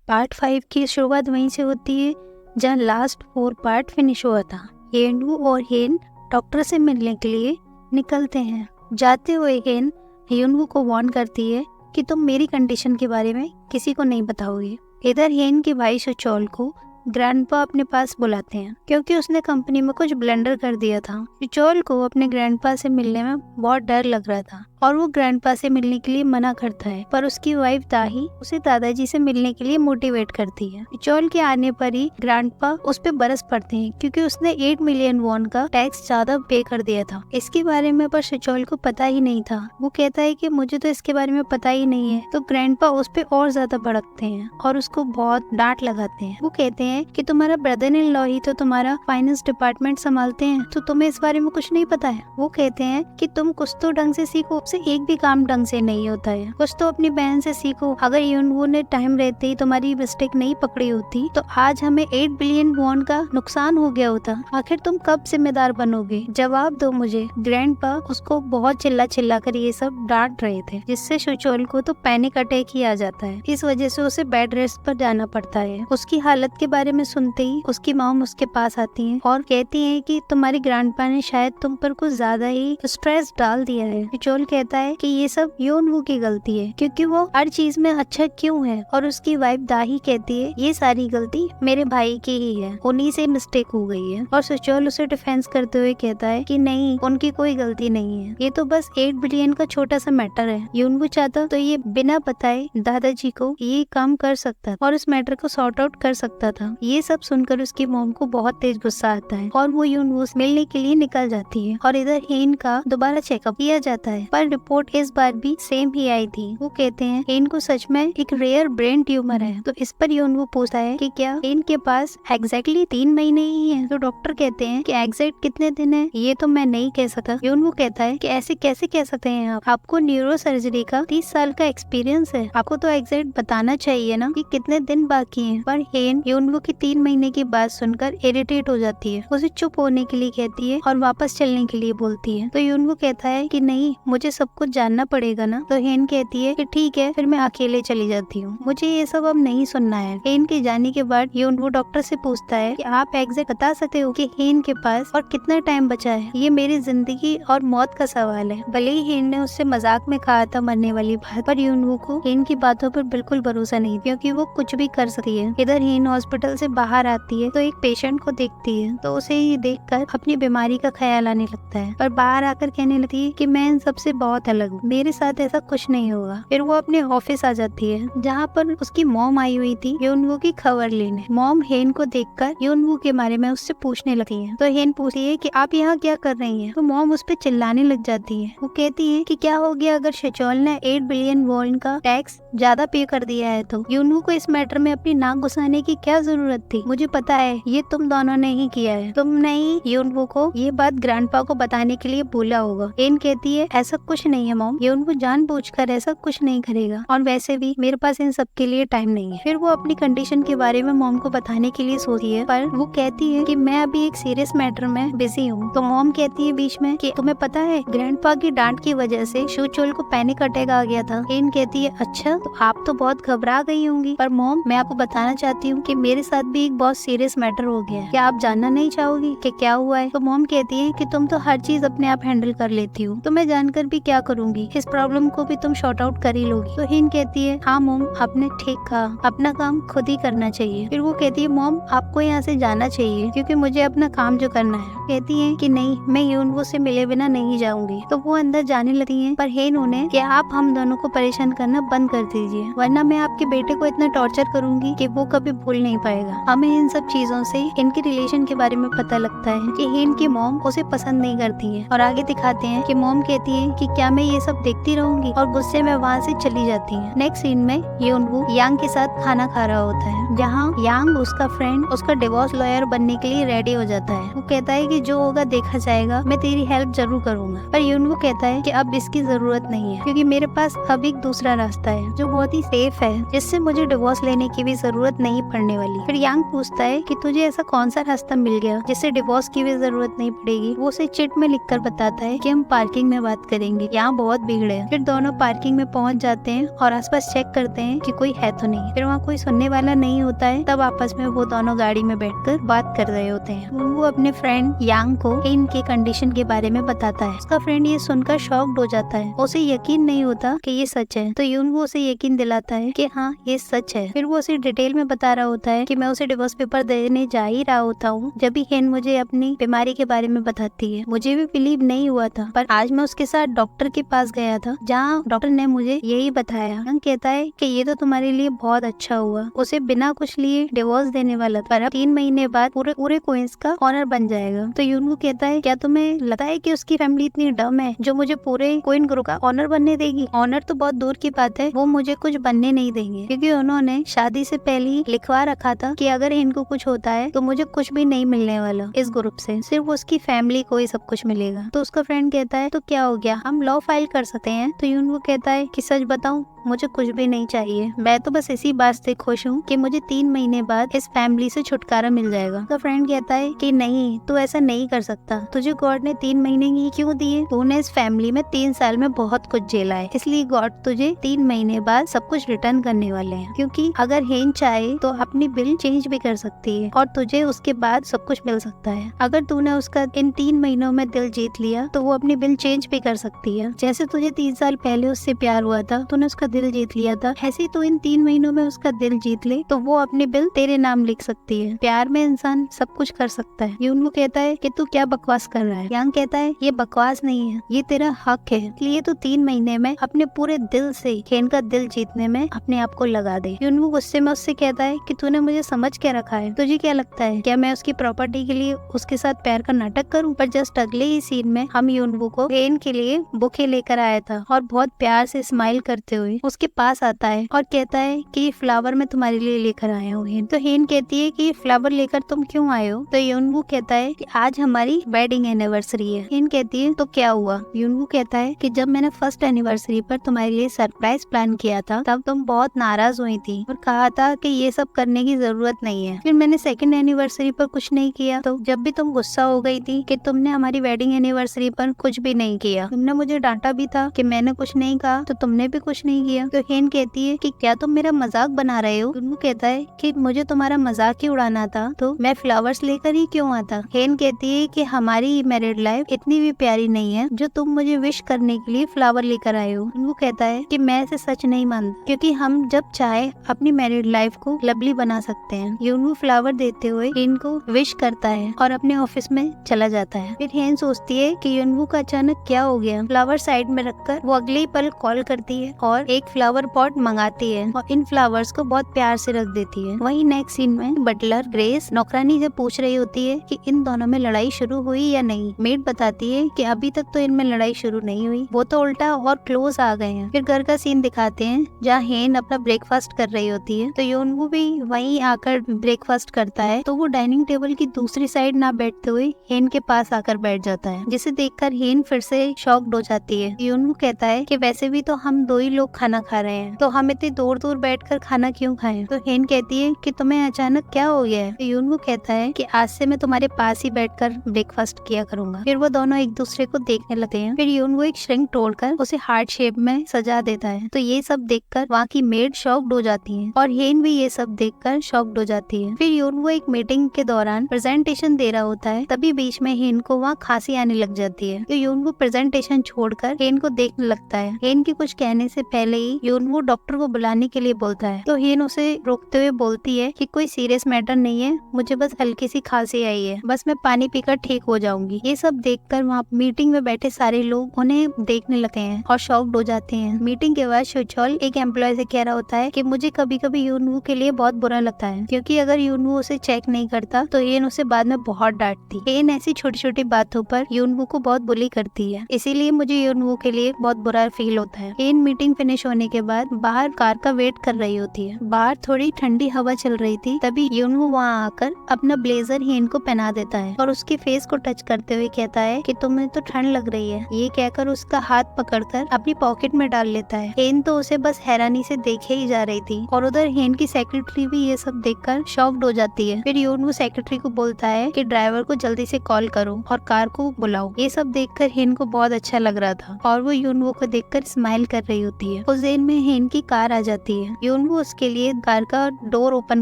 Part 5 की शुरुआत वहीं से होती है जहाँ लास्ट 4 पार्ट फिनिश हुआ था। येनवू और हेन डॉक्टर से मिलने के लिए निकलते हैं। जाते हुए हेन युनवू को वार्न करती है कि तुम मेरी कंडीशन के बारे में किसी को नहीं बताओगे। इधर हेन के भाई सुचोल को ग्रैंडपा अपने पास बुलाते हैं क्योंकि उसने कंपनी में कुछ ब्लंडर कर दिया था। सुचोल को अपने ग्रैंडपा से मिलने में बहुत डर लग रहा था और वो ग्रैंडपा से मिलने के लिए मना करता है, पर उसकी वाइफ दाही उसे दादाजी से मिलने के लिए मोटिवेट करती है। सुचोल के आने पर ही ग्रैंडपा उस पे बरस पड़ते हैं क्योंकि उसने 8 मिलियन वॉन का टैक्स ज्यादा पे कर दिया था। इसके बारे में पर सुचोल को पता ही नहीं था। वो कहता है कि मुझे तो इसके बारे में पता ही नहीं है। तो ग्रैंडपा उस पे और ज्यादा भड़कते हैं और उसको बहुत डांट लगाते हैं। वो कहते हैं कि तुम्हारा ब्रदर इन लॉ ही तो तुम्हारा फाइनेंस डिपार्टमेंट संभालते हैं, तो तुम्हें इस बारे में कुछ नहीं पता है। वो कहते हैं कि तुम कुछ तो ढंग से सीखो, से एक भी काम ढंग से नहीं होता है, कुछ तो अपनी बहन से सीखो। अगर युनवू ने टाइम रहते ही तुम्हारी मिस्टेक नहीं पकड़ी होती तो आज हमें 8 बिलियन वॉन का नुकसान हो गया होता। आखिर तुम कब जिम्मेदार बनोगे, जवाब दो मुझे। ग्रैंडपा उसको बहुत चिल्ला कर ये सब डांट रहे थे, जिससे सुचोल को तो पैनिक अटैक ही आ जाता है। इस वजह से उसे बेड रेस्ट पर जाना पड़ता है। उसकी हालत के बारे में सुनते ही उसकी मॉम उसके पास आती है और कहती है कि तुम्हारी ग्रैंडपा ने शायद तुम पर कुछ ज्यादा ही स्ट्रेस डाल दिया है। सुचोल कहता है कि ये सब युनवू की गलती है क्योंकि वो हर चीज में अच्छा क्यों है, और उसकी वाइफ दाही कहती है ये सारी गलती मेरे भाई की ही है, उन्हीं से मिस्टेक हो गई है। और सुचोल उसे डिफेंस करते हुए कहता है कि नहीं, उनकी कोई गलती नहीं है, ये तो बस 8 बिलियन का छोटा सा मैटर है। युनवू चाहता तो ये बिना बताए दादाजी को ये काम कर सकता और इस मैटर को सॉर्ट आउट कर सकता था। ये सब सुनकर उसकी मॉम को बहुत तेज गुस्सा आता है और वो युनवू से मिलने के लिए निकल जाती है। और इधर हेन का दोबारा चेकअप किया जाता है, पर रिपोर्ट इस बार भी सेम ही आई थी। वो कहते हैं हेन को सच में एक रेयर ब्रेन ट्यूमर है। तो इस पर युनवू पूछता है कि क्या हेन के पास एग्जैक्टली 3 महीने ही है। तो डॉक्टर कहते हैं कि एग्जैक्ट कितने दिन है ये तो मैं नहीं कह सकता। युनवू कहता है कि ऐसे कैसे कह सकते हैं आप, आपको न्यूरो सर्जरी का 30 साल का एक्सपीरियंस है, आपको तो एग्जैक्ट बताना चाहिए ना कि कितने दिन बाकी हैं। पर हेन युनवू की 3 महीने की बात सुनकर इरिटेट हो जाती है, उसे चुप होने के लिए कहती है और वापस चलने के लिए बोलती है। तो युनवू कहता है कि नहीं, मुझे सब कुछ जानना पड़ेगा ना। तो हेन कहती है कि ठीक है, फिर मैं अकेले चली जाती हूँ, मुझे ये सब अब नहीं सुनना है। हेन के जाने के बाद युनवू डॉक्टर से पूछता है कि आप एग्जैक्ट बता सकते हो कि हेन के पास और कितना टाइम बचा है, ये मेरी जिंदगी और मौत का सवाल है। भले ही हेन ने उससे मजाक में कहा था मरने वाली बात, पर युनवू को हेन की बातों पर बिल्कुल भरोसा नहीं, क्योंकि वो कुछ भी कर सकती है। इधर हेन हॉस्पिटल से बाहर आती है तो एक पेशेंट को देखती है, तो उसे ये देखकर अपनी बीमारी का ख्याल आने लगता है, पर बाहर आकर कहने लगती है कि मैं इन सबसे बहुत अलग हूँ, मेरे साथ ऐसा कुछ नहीं होगा। फिर वो अपने ऑफिस आ जाती है जहाँ पर उसकी मॉम आई हुई थी युनवू की खबर लेने। मॉम हेन को देखकर युनवू के बारे में उससे पूछने लगती है। तो हेन पूछती है कि आप यहाँ क्या कर रही हैं। तो मॉम उस पर चिल्लाने लग जाती है। वो कहती है कि क्या हो गया अगर सुचोल ने 8 बिलियन वॉन का टैक्स ज्यादा पे कर दिया है तो युनवू को इस मैटर में अपनी नाक घुसाने की क्या जरूरत थी। मुझे पता है ये तुम दोनों ने ही किया है, तुमने ही युनवू को ये बात ग्रैंडपा को बताने के लिए बोला होगा। हेन कहती है ऐसा कुछ नहीं है मॉम, युनवू जानबूझकर ऐसा कुछ नहीं करेगा, और वैसे भी मेरे पास इन सब के लिए टाइम नहीं है। फिर वो अपनी कंडीशन के बारे में मॉम को बताने के लिए सोचती है, पर वो कहती है कि मैं अभी एक सीरियस मैटर में बिजी हूँ। तो मॉम कहती है बीच में कि तुम्हें पता है ग्रैंडपा की डांट की वजह से सुचोल को पैनिक अटैक आ गया था। हेन कहती है अच्छा, तो आप तो बहुत घबरा गई होंगी, पर मॉम मैं आपको बताना चाहती हूँ कि मेरे साथ भी एक बहुत सीरियस मैटर हो गया है, क्या आप जानना नहीं चाहोगी कि क्या हुआ है। तो मॉम कहती है कि तुम तो हर चीज अपने आप हैंडल कर लेती हो, तो मैं जानकर भी क्या करूंगी, इस प्रॉब्लम को भी तुम शॉर्ट आउट कर ही लोगी। तो हेन कहती है हाँ मॉम, आपने ठीक कहा, अपना काम खुद ही करना चाहिए। फिर वो कहती है मॉम आपको यहाँ से जाना चाहिए क्योंकि मुझे अपना काम जो करना है। कहती है कि नहीं, मैं युनवू से मिले बिना नहीं जाऊंगी। तो वो अंदर जाने लगती है, पर हेन उन्हें कि आप हम दोनों को परेशान करना बंद कर दीजिए, वरना मैं आपके बेटे को इतना टॉर्चर करूंगी कि वो कभी भूल नहीं पाएगा। हमें इन सब चीजों से इनके रिलेशन के बारे में पता लगता है कि हेन की मॉम उसे पसंद नहीं करती है। और आगे दिखाते हैं कि मॉम कहती है कि क्या मैं ये सब देखती रहूंगी, और गुस्से में वहाँ से चली जाती है। नेक्स्ट सीन में युनवू यांग के साथ खाना खा रहा होता है, जहाँ यांग उसका फ्रेंड उसका डिवोर्स लॉयर बनने के लिए रेडी हो जाता है। वो कहता है कि जो होगा देखा जाएगा, मैं तेरी हेल्प जरूर करूंगा। पर युनवू कहता है कि अब इसकी जरूरत नहीं है क्योंकि मेरे पास अब एक दूसरा रास्ता है जो बहुत ही सेफ है, जिससे मुझे डिवोर्स लेने की भी जरूरत नहीं पड़ने वाली। फिर यांग पूछता है कि तुझे ऐसा कौन सा रास्ता मिल गया जिससे डिवोर्स की भी जरूरत नहीं पड़ेगी। वो उसे चिट में लिखकर बताता है कि हम पार्किंग में बात करेंगे। जाएंगे, यहाँ बहुत भीड़ है। फिर दोनों पार्किंग में पहुंच जाते हैं और आसपास चेक करते हैं कि कोई है तो नहीं। फिर वहाँ कोई सुनने वाला नहीं होता है। तब आपस में वो दोनों गाड़ी में बैठकर बात कर रहे होते हैं। वो अपने फ्रेंड यांग को इनकी कंडीशन के बारे में बताता है। उसका फ्रेंड ये सुनकर शॉक्ड हो जाता है, उसे यकीन नहीं होता कि ये सच है। तो यूनवू उसे यकीन दिलाता है कि हाँ ये सच है। फिर वो उसे डिटेल में बता रहा होता है कि मैं उसे डिवोर्स पेपर देने जा ही रहा होता हूँ जब भी हेन मुझे अपनी बीमारी के बारे में बताती है। मुझे भी बिलीव नहीं हुआ था, पर आज मैं उसके साथ डॉक्टर के पास गया था जहाँ डॉक्टर ने मुझे यही बताया। यांग कहता है कि ये तो तुम्हारे लिए बहुत अच्छा हुआ, उसे बिना कुछ लिए डिवोर्स देने वाला, पर अब 3 महीने बाद पूरे क्वींस का ऑनर बन जाएगा। तो यूनवू कहता है क्या तुम्हें लगता है कि उसकी फैमिली इतनी डम है जो मुझे पूरे क्वीन ग्रुप का ऑनर बनने देगी? ऑनर तो बहुत दूर की बात है, वो मुझे कुछ बनने नहीं देंगे, क्योंकि उन्होंने शादी से पहले ही लिखवा रखा था कि अगर इनको कुछ होता है तो मुझे कुछ भी नहीं मिलने वाला इस ग्रुप से, सिर्फ उसकी फैमिली को ही सब कुछ मिलेगा। तो उसका फ्रेंड कहता है तो क्या हो गया, हम लॉ फाइल कर सकते हैं। तो यूनवू कहता है कि सच बताऊं, मुझे कुछ भी नहीं चाहिए, मैं तो बस इसी बात से खुश हूँ कि मुझे 3 महीने बाद इस फैमिली से छुटकारा मिल जाएगा। तो फ्रेंड कहता है कि नहीं, तू ऐसा नहीं कर सकता, तुझे गॉड ने 3 महीने ही क्यों दिए? तूने इस फैमिली में 3 साल में बहुत कुछ झेला है, इसलिए गॉड तुझे 3 महीने बाद सब कुछ रिटर्न करने वाले हैं। क्योंकि अगर हेन चाहे तो अपनी बिल चेंज भी कर सकती है और तुझे उसके बाद सब कुछ मिल सकता है। अगर तूने उसका इन 3 महीनों में दिल जीत लिया तो वो अपनी बिल चेंज भी कर सकती है। जैसे तुझे 3 साल पहले उससे प्यार हुआ था, तूने उसका दिल जीत लिया था, ऐसे ही तू इन 3 महीनों में उसका दिल जीत ले तो वो अपनी बिल तेरे नाम लिख सकती है। प्यार में इंसान सब कुछ कर सकता है। यूनवू कहता है कि तू क्या बकवास कर रहा है? यांग कहता है ये बकवास नहीं है, ये तेरा हक है, इसलिए तू 3 महीने में अपने पूरे दिल से हेन का दिल जीतने में अपने आप को लगा दे। यूनवू गुस्से में उससे कहता है कि तूने मुझे समझ के रखा है, तुझे क्या लगता है क्या मैं उसकी प्रॉपर्टी के लिए उसके साथ प्यार का नाटक करूं? पर जस्ट अगले ही सीन में हम यूनवू को हेन के लिए बुके लेकर आया था और बहुत प्यार से स्माइल करते हुए उसके पास आता है और कहता है कि ये फ्लावर मैं तुम्हारे लिए लेकर आया हूँ हेन। तो हेन कहती है कि ये फ्लावर लेकर तुम क्यों आए हो? तो यूनवू कहता है कि आज हमारी वेडिंग एनिवर्सरी है। हेन कहती है तो क्या हुआ? यूनवू कहता है कि जब मैंने फर्स्ट एनिवर्सरी पर तुम्हारे लिए सरप्राइज प्लान किया था तब तुम बहुत नाराज हुई थी और कहा था कि ये सब करने की जरूरत नहीं है। फिर मैंने सेकंड एनिवर्सरी पर कुछ नहीं किया, तो जब भी तुम गुस्सा हो गई थी कि तुमने हमारी वेडिंग एनिवर्सरी पर कुछ भी नहीं किया, तुमने मुझे डांटा भी था कि मैंने कुछ नहीं कहा, तो तुमने भी कुछ नहीं किया। तो हेन कहती है कि क्या तुम मेरा मजाक बना रहे हो? यूनवू कहता है कि मुझे तुम्हारा मजाक ही उड़ाना था तो मैं फ्लावर्स लेकर ही क्यों आता। हेन कहती है कि हमारी मैरिड लाइफ इतनी भी प्यारी नहीं है जो तुम मुझे विश करने के लिए फ्लावर लेकर आए हो। यूनवू कहता है कि मैं इसे सच नहीं मानता, क्योंकि हम जब चाहे अपनी मैरिड लाइफ को लवली बना सकते हैं। यूनवू फ्लावर देते हुए हेन को विश करता है और अपने ऑफिस में चला जाता है। फिर हेन सोचती है कि यूनवू का अचानक क्या हो गया। फ्लावर साइड में रखकर वो अगले ही पल कॉल करती है और एक फ्लावर पॉट मंगाती है और इन फ्लावर्स को बहुत प्यार से रख देती है। वहीं नेक्स्ट सीन में बटलर ग्रेस नौकरानी जब पूछ रही होती है कि इन दोनों में लड़ाई शुरू हुई या नहीं, मेड बताती है कि अभी तक तो इनमें लड़ाई शुरू नहीं हुई, वो तो उल्टा और क्लोज आ गए हैं। फिर घर का सीन दिखाते हैं जहाँ हेन अपना ब्रेकफास्ट कर रही होती है। तो यूनवू भी वहीं आकर ब्रेकफास्ट करता है, तो वो डाइनिंग टेबल की दूसरी साइड ना बैठते हुए हेन के पास आकर बैठ जाता है, जिसे देखकर हेन फिर से शॉक्ड हो जाती है। यूनवू कहता है कि वैसे भी तो हम 2 ही लोग खाना खा रहे हैं, तो हम इतनी दूर दूर बैठकर खाना क्यों खाएं? तो हेन कहती है कि तुम्हें अचानक क्या हो गया है? तो यूनवू कहता है कि आज से मैं तुम्हारे पास ही बैठकर ब्रेकफास्ट किया करूंगा। फिर वो दोनों एक दूसरे को देखने लगते हैं। फिर यूनवू एक श्रिंक तोड़कर उसे हार्ट शेप में सजा देता है। तो ये सब देखकर वहाँ की मेड शॉक्ड हो जाती है और हेन भी ये सब देखकर शॉक्ड हो जाती है। फिर यूनवू एक मीटिंग के दौरान प्रेजेंटेशन दे रहा होता है, तभी बीच में हेन को वहाँ खांसी आने लग जाती है। तो यूनवू प्रेजेंटेशन छोड़कर हेन को देखने लगता है। हेन के कुछ कहने से पहले ही यूनवू डॉक्टर को बुलाने के लिए बोलता है। तो हेन उसे रोकते हुए बोलती है कि कोई सीरियस मैटर नहीं है, मुझे बस हल्की सी खांसी आई है, बस मैं पानी पीकर ठीक हो जाऊंगी। ये सब देखकर वहाँ मीटिंग में बैठे सारे लोग उन्हें देखने लगते हैं और शॉक्ड हो जाते हैं। मीटिंग के बाद शुचोल एक एम्प्लॉय से कह रहा होता है कि मुझे कभी कभी यूनवू के लिए बहुत बुरा लगता है, क्योंकि अगर यूनवू उसे चेक नहीं करता तो हेन उसे बाद में बहुत डांटती। हेन ऐसी छोटी छोटी बातों पर यूनवू को बहुत बुली करती है, इसीलिए मुझे यूनवू के लिए बहुत बुरा फील होता है। हेन मीटिंग फिनिश होने के बाद बाहर कार का वेट कर रही होती है। बाहर थोड़ी ठंडी हवा चल रही थी, तभी यूनवू वहाँ आकर अपना ब्लेजर हेन को पहना देता है और उसके फेस को टच करते हुए कहता है कि तुम्हें तो ठंड लग रही है। ये कहकर उसका हाथ पकड़कर अपनी पॉकेट में डाल लेता है। हेन तो उसे बस हैरानी से देखे ही जा रही थी और उधर हेन की सेक्रेटरी भी ये सब देखकर शॉक्ड हो जाती है। फिर यूनवू सेक्रेटरी को बोलता है कि ड्राइवर को जल्दी से कॉल करो और कार को बुलाओ। ये सब देखकर हेन को बहुत अच्छा लग रहा था और वो यूनवो को देखकर स्माइल कर रही होती है। उस दिन में हेन की कार आ जाती है। यूनवो उसके लिए कार का डोर ओपन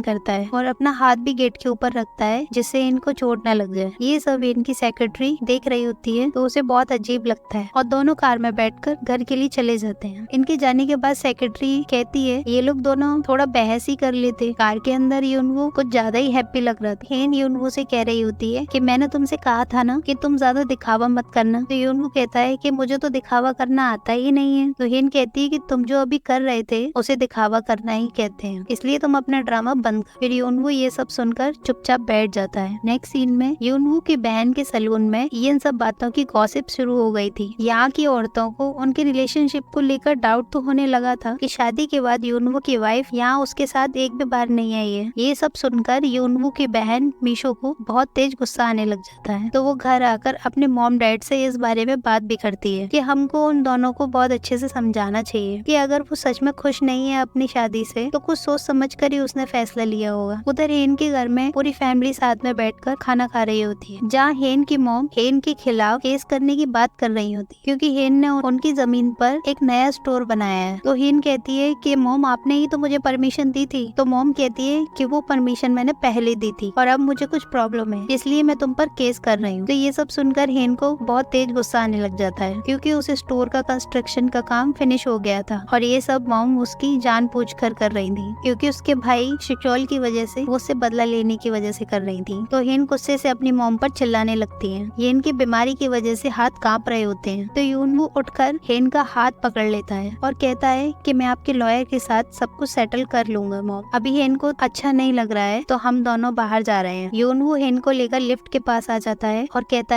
करता है और अपना हाथ भी गेट के ऊपर रखता है जिससे इनको चोट न लग जाए। ये सब इनकी सेक्रेटरी देख रही होती है तो उसे बहुत अजीब लगता है और दोनों कार में बैठकर घर के लिए चले जाते हैं। इनके जाने के बाद सेक्रेटरी कहती है ये लोग दोनों थोड़ा बहस ही कर लेते। कार के अंदर यूनवो कुछ ज्यादा ही हैप्पी लग रहा था। हेन यूनवो से कह रही होती है कि मैंने तुमसे कहा था ना कि तुम ज्यादा दिखावा मत करना। तो यूनवो कहता है कि मुझे तो दिखावा करना आता ही नहीं है। तो हेन कहती है कि तुम जो अभी कर रहे थे उसे दिखावा करना ही कहते हैं, इसलिए तुम अपना ड्रामा बंद कर। फिर यूनवो ये सब सुनकर चुपचाप बैठ जाता है। नेक्स्ट सीन में यूनवो की बहन के सैलून में इन सब बातों की गॉसिप शुरू हो गई थी। यहाँ की औरतों को उनके रिलेशनशिप को लेकर डाउट तो होने लगा था कि शादी के बाद यूनवो की वाइफ यहाँ उसके साथ एक भी बार नहीं आई है। ये सब सुनकर यूनवो की बहन मीशो को बहुत तेज गुस्सा आने लग जाता है। तो वो घर आकर अपने मॉम डैड से इस बारे में बात भी करती है कि हमको उन दोनों को बहुत अच्छे से समझाना चाहिए कि अगर वो सच में खुश नहीं है अपनी शादी से तो कुछ सोच समझ कर ही उसने फैसला लिया होगा। उधर हेन के घर में पूरी फैमिली साथ में बैठकर खाना खा रही होती है, जहाँ हेन की मॉम हेन के खिलाफ केस करने की बात कर रही होती है क्योंकि हेन ने उनकी जमीन पर एक नया स्टोर बनाया है। तो हेन कहती है कि मॉम आपने ही तो मुझे परमिशन दी थी। तो मॉम कहती है कि वो परमिशन मैंने पहले दी थी और अब मुझे कुछ प्रॉब्लम है इसलिए मैं तुम पर केस कर रही हूँ। तो ये सब सुनकर हेन को बहुत तेज गुस्सा आने लग जाता है क्योंकि उस स्टोर का कंस्ट्रक्शन का काम फिनिश हो गया था और ये सब मॉम उसकी जान पूछकर कर रही थी क्योंकि उसके भाई शिचोल की वजह से वो उससे बदला लेने की वजह से कर रही थी। तो हेन गुस्से से अपनी मॉम पर चिल्लाने लगती है। हेन की बीमारी की वजह से हाथ कांप रहे होते हैं। तो यूनवो उठकर हेन का हाथ पकड़ लेता है और कहता है कि मैं आपके लॉयर के साथ सब कुछ सेटल कर लूंगा मॉम, अभी हेन को अच्छा नहीं लग रहा है तो हम दोनों बाहर जा रहे हैं। यूनवो हेन को लेकर लिफ्ट के पास आ जाता है और कहता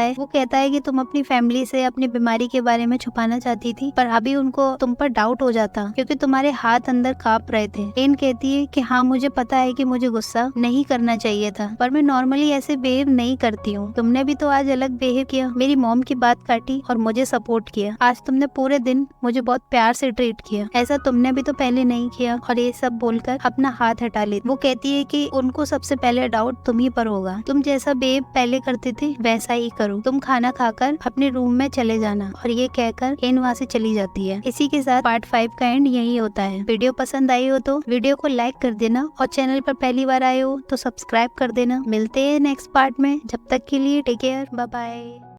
है कि तुम अपनी फैमिली से अपनी बीमारी के बारे में छुपाना चाहती थी पर अभी उनको तुम पर डाउट हो जाता क्योंकि तुम्हारे हाथ अंदर कांप रहे थे। हेन कहती है कि हाँ मुझे पता है कि मुझे गुस्सा नहीं करना चाहिए था पर मैं नॉर्मली ऐसे बिहेव नहीं करती हूँ। तुमने भी तो आज अलग बिहेव किया, मेरी मॉम की बात काटी और मुझे सपोर्ट किया। आज तुमने पूरे दिन मुझे बहुत प्यार से ट्रीट किया, ऐसा तुमने भी तो पहले नहीं किया। और ये सब बोलकर अपना हाथ हटा लेती। वो कहती है कि उनको सबसे पहले डाउट तुम ही पर होगा, तुम जैसा बिहेव पहले करते थे वैसा ही करो, तुम खाना खाकर अपने रूम में चले जाना। और ये कहकर हेन वहाँ से चली जाती है। इसी के साथ पार्ट 5 का एंड यही होता है। वीडियो पसंद आई हो तो वीडियो को लाइक कर देना और चैनल पर पहली बार आए हो तो सब्सक्राइब कर देना। मिलते हैं नेक्स्ट पार्ट में, जब तक के लिए टेक केयर, बाय बाय।